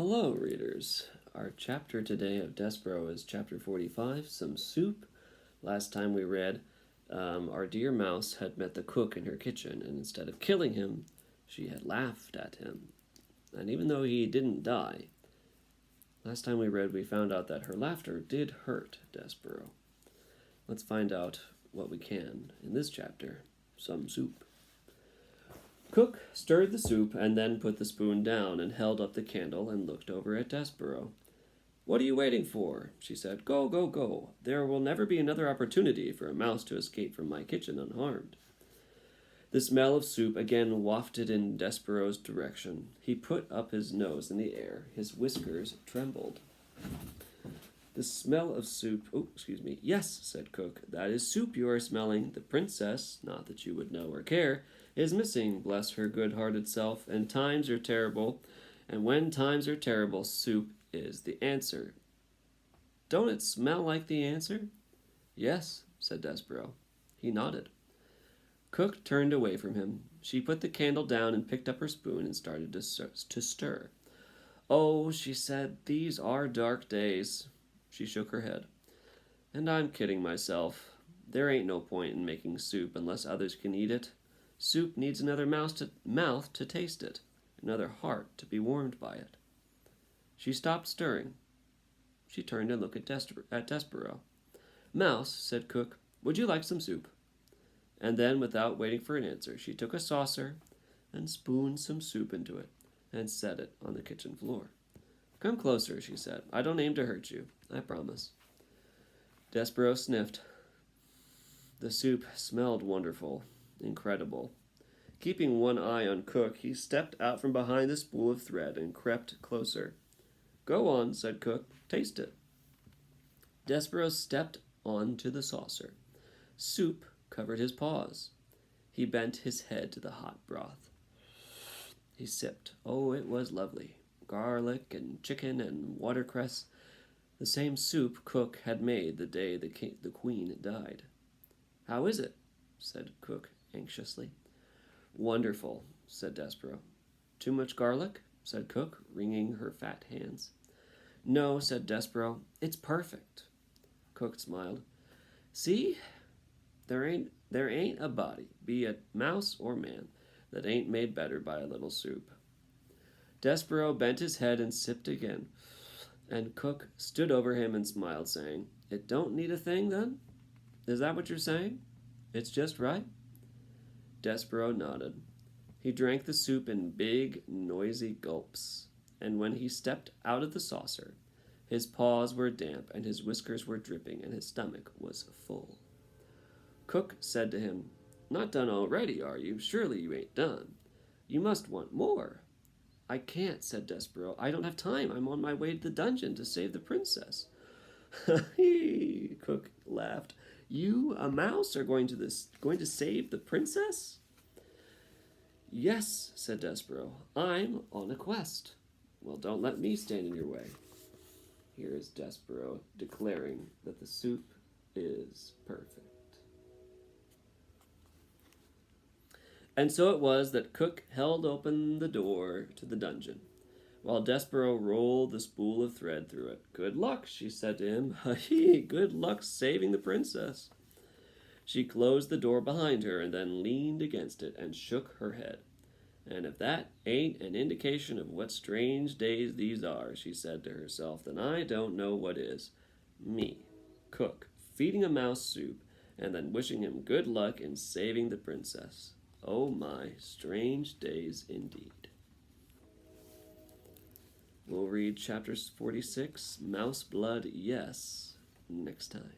Hello, readers. Our chapter today of Despereaux is chapter 45, Some Soup. Last time we read, our dear mouse had met the cook in her kitchen, and instead of killing him, she had laughed at him. And even though he didn't die, last time we read, we found out that her laughter did hurt Despereaux. Let's find out what we can in this chapter, Some Soup. Cook stirred the soup and then put the spoon down and held up the candle and looked over at Despereaux. "What are you waiting for?" she said. "Go, go, go. There will never be another opportunity for a mouse to escape from my kitchen unharmed." The smell of soup again wafted in Despereaux's direction. He put up his nose in the air. His whiskers trembled. "The smell of soup—" "Yes," said Cook. "That is soup you are smelling. The princess, not that you would know or care, is missing, bless her good-hearted self, and times are terrible, and when times are terrible, soup is the answer. Don't it smell like the answer?" "Yes," said Despereaux. He nodded. Cook turned away from him. She put the candle down and picked up her spoon and started to stir. "Oh," she said, "these are dark days." She shook her head. "And I'm kidding myself. There ain't no point in making soup unless others can eat it. Soup needs another mouth to taste it, another heart to be warmed by it." She stopped stirring. She turned and looked at Despereaux. "Mouse," said Cook, "would you like some soup?" And then, without waiting for an answer, she took a saucer and spooned some soup into it and set it on the kitchen floor. "Come closer," she said. "I don't aim to hurt you, I promise." Despereaux sniffed. The soup smelled wonderful. Incredible. Keeping one eye on Cook, he stepped out from behind the spool of thread and crept closer. "Go on," said Cook. "Taste it." Despereaux stepped on to the saucer. Soup covered his paws. He bent his head to the hot broth. He sipped. Oh, it was lovely. Garlic and chicken and watercress. The same soup Cook had made the day the queen died. "How is it?" said Cook anxiously. "Wonderful," said Despereaux. "Too much garlic?" said Cook, wringing her fat hands. "No," said Despereaux. "It's perfect." Cook smiled. "See? There ain't a body, be it mouse or man, that ain't made better by a little soup." Despereaux bent his head and sipped again, and Cook stood over him and smiled, saying, "It don't need a thing, then? Is that what you're saying? It's just right?" Despereaux nodded. He drank the soup in big, noisy gulps, and when he stepped out of the saucer, his paws were damp and his whiskers were dripping and his stomach was full. Cook said to him, "Not done already, are you? Surely you ain't done. You must want more." "I can't," said Despereaux. "I don't have time. I'm on my way to the dungeon to save the princess." "Hee!" Cook laughed. "You, a mouse, are going to save the princess?" "Yes," said Despereaux. "I'm on a quest." "Well, don't let me stand in your way." Here is Despereaux declaring that the soup is perfect. And so it was that Cook held open the door to the dungeon, while Despereaux rolled the spool of thread through it. "Good luck," she said to him. "Hee, good luck saving the princess." She closed the door behind her and then leaned against it and shook her head. "And if that ain't an indication of what strange days these are," she said to herself, "then I don't know what is. Me, Cook, feeding a mouse soup and then wishing him good luck in saving the princess. Oh my, strange days indeed." We'll read chapter 46, Mouse Blood Yes, next time.